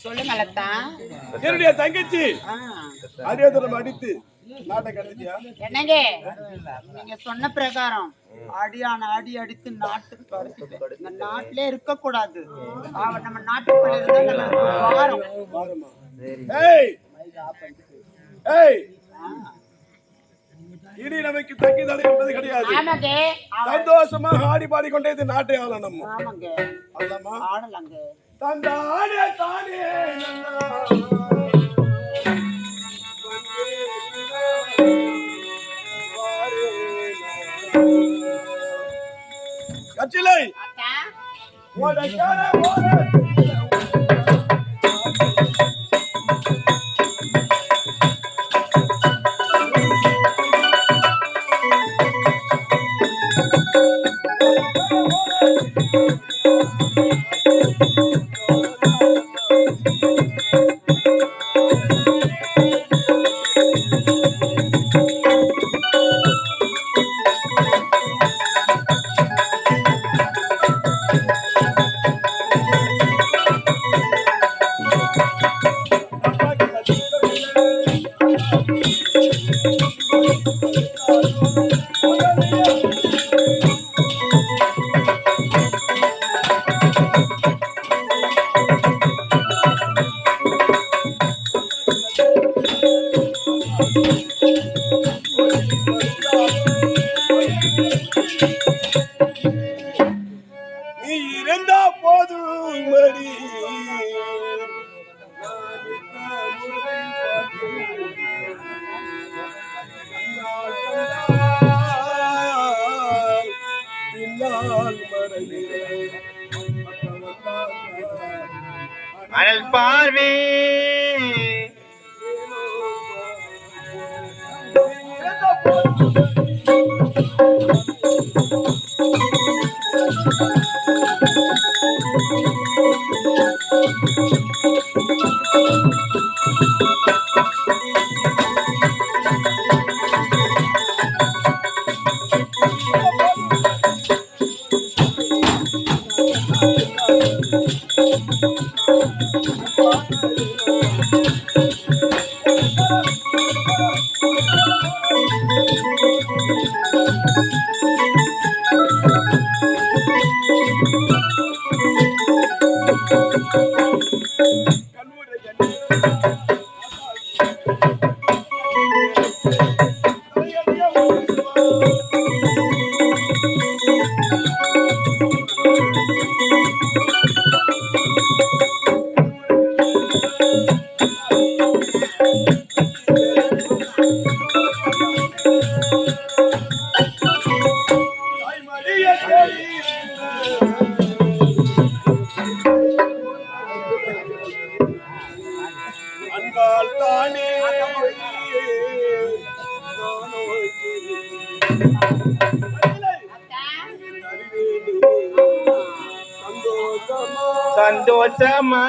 சொல்லுங்க லதா. என்னுடைய தங்கச்சி அடியோதரம் அடித்து நாட்டை கடத்தியா? என்னங்க நீங்க சொன்ன பிரகாரம் அடியான அடி அடித்து நாட்டுக்கு கடத்திட்டு இந்த நாட்டிலே இருக்க கூடாது. நம்ம நாட்டுக்குள்ள இருந்தா நமக்கு வாரம். ஏய் ஏய் இனி நமக்கு தங்கி தடை என்பது கிடையாது. ஆமாங்க. சந்தோஷமாக ஆடி பாடிக்கொண்டே இந்த நாட்டை ஆளணும். ஆமாங்க. ஆடலாமா? ஆடலாங்க. தந்தானே தானே கச்சிலை அனல் பார்வே சந்தோஷமா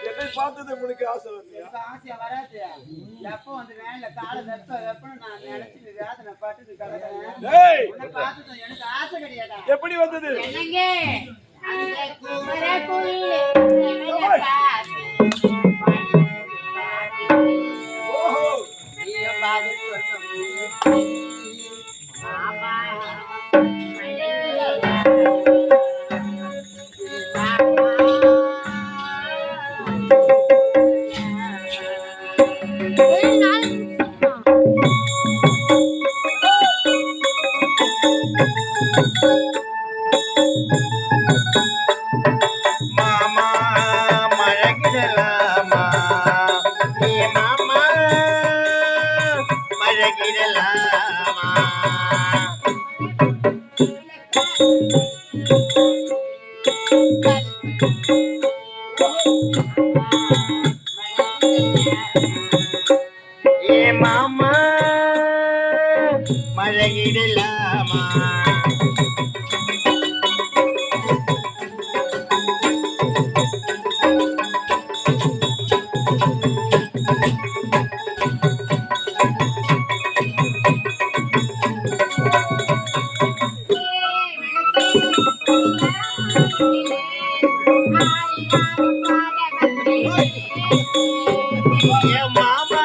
என்னை பார்த்தது உங்களுக்கு ஆசை வரலையா? ஆசையா வராது. எப்ப வந்து வேலையில கால வெப்ப நான் நினைச்சு வேதனை பட்டு கிடக்கிறேன். உன்னை பார்த்தது எனக்கு ஆசை கிடையாதா? எப்படி வந்தது? என்னங்க அந்த குமரகுள்ளே ஓஹோ நீ பாதி சொன்ன ஆமா மழகிடலாமா ஏ மாமா மழகிடலாமா ஏ மாமா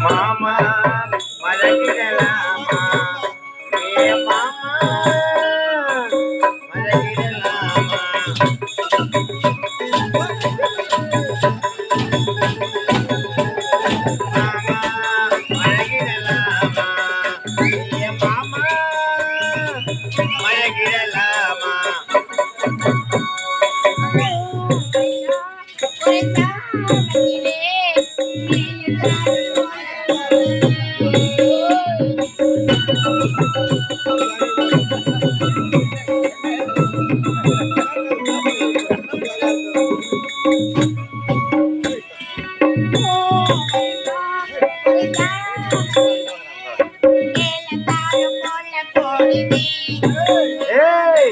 மாமா மழகிடலாமா ஏ மாமா மழகிடலாமா மாமா மழகிடலாமா ஏ மாமா மழகிடலாமா ஏய்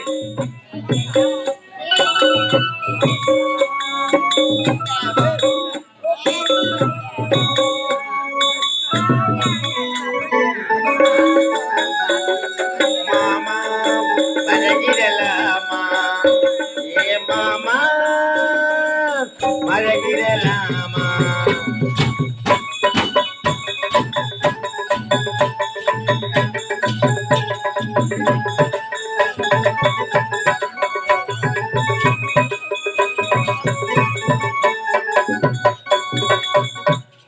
மாமா மழகிடலாமா ஏ மாமா மழகிடலாமா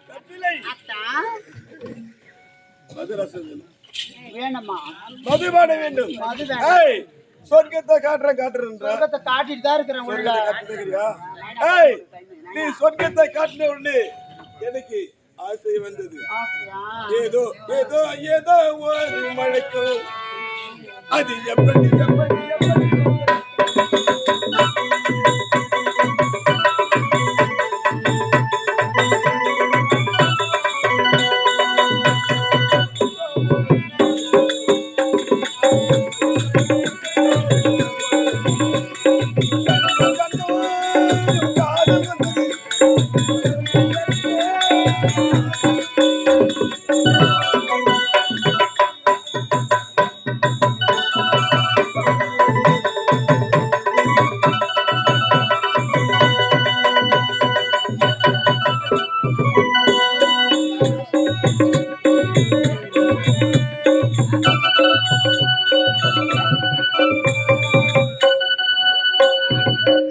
கட்டிலை அத்தா, மதுரசம் வேணும். வேணுமா? மதுபான வேண்டும். மது வேணும். ஏய், சொர்க்கத்தை காட்டுறேன்ற சொர்க்கத்தை காட்டிட்டு தான் இருக்கிறேன் உள்ள. சொர்க்கத்தை காட்டுறியா? ஏய், நீ சொர்க்கத்தை காட்டின உடனே எனக்கு ஆசை வந்தது. ஆசையா? ஏதோ ஏதோ ஏதோ ஒரு மழைக்கும் அது எப்படி எப்படி எப்படி காதல் வந்தது.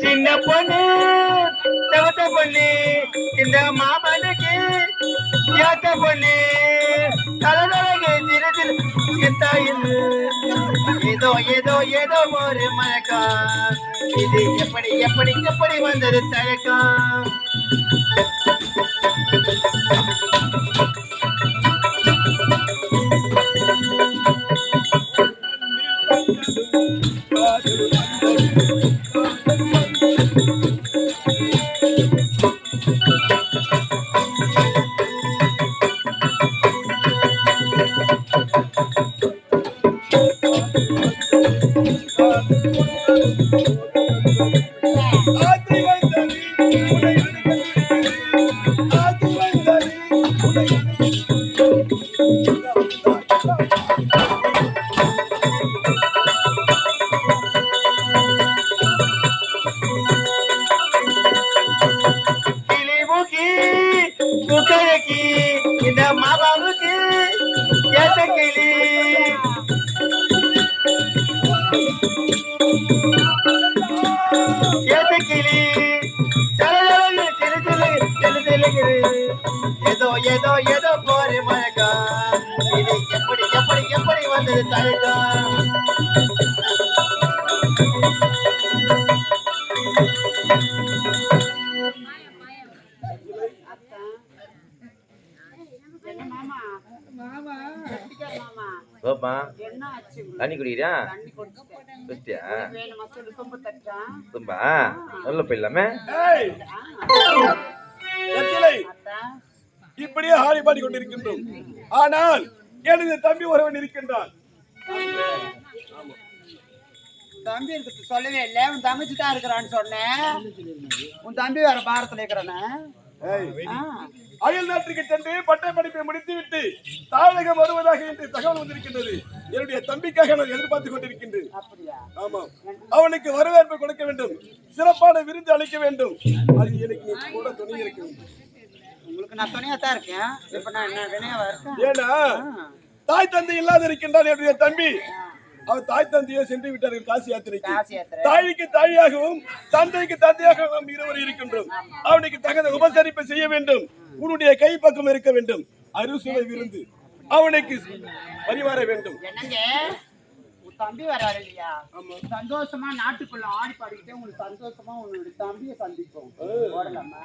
சின்ன பொண்ணு செவத்த பொண்ணு இந்த மாமனுக்கு ஏத்த பொண்ணு தலதலகு சிறு சிறு சித்தாயில் ஏதோ ஏதோ ஏதோ ஒரு மயக்கம் இது எப்படி எப்படி எப்படி வந்தது தயக்கம் கிளி அழுகிறது ஏதோ ஏதோ ஏதோ போரே மயக்கம் இது எப்படி எப்படி எப்படி வந்தது தயக்கம் என்ன மாமா மாமா மாமா பாப்பா என்ன ஆச்சு தண்ணி குடிக்கிறியா தண்ணி குடிச்சிட்டேன் குடிச்சியா வேணுமா சொல்லு சொம்பு தட்டா தும்பா சொல்ல போயிடலாமே ஏய் எச்சிலை அத்தா இப்படியே ஹாடி பாடி கொண்டிருக்கின்றோம். ஆனால் எனது தம்பி ஒருவன் இருக்கின்றான். தம்பி இருக்கு சொல்லவே இல்லை. உன் தங்கச்சி தான் இருக்கிறான்னு சொன்னேன். உன் தம்பி வேற பாரத்துல இருக்கிறானே. அயல் நாட்டுக்கு சென்று பட்டை படிப்பை முடித்துவிட்டு தாயகம் வருவதாக என்று தகவல் வந்திருக்கின்றது. என்னுடைய தம்பிக்காக நான் எதிர்பார்த்துக் கொண்டிருக்கின்றேன். ஆமாம், அவனுக்கு வரவேற்பு கொடுக்க வேண்டும், சிறப்பான விருந்து அளிக்க வேண்டும். அது எனக்கு நீ கூட துணை இருக்க வேண்டும். உங்களுக்கு நான் துணையா தான் இருக்கேன். இப்ப நான் என்ன வினையாவா இருக்கேன்? ஏன்னா தாய் தந்தை இல்லாத இருக்கின்றான் என்னுடைய தம்பி. அவர் தாய் தந்தையை சென்று விட்டார்கள் காசி யாத்திரைக்கு. தாய்க்கு தாயாகவும் தந்தைக்கு தந்தையாகவும் நாம் இருவர் இருக்கின்றோம். அவனுக்கு தகுந்த உபசரிப்பை செய்ய வேண்டும். உன்னுடைய கை பக்கம் இருக்க வேண்டும். அறுசுவை விருந்து அவனுக்கு பரிமாற வேண்டும். என்னங்க உன் தம்பி வராரு இல்லையா? சந்தோஷமா நாட்டுக்குள்ள ஆடி பாடிக்கிட்டே உங்களுக்கு சந்தோஷமா உன்னுடைய தம்பியை சந்திப்போம். ஓடலாமா?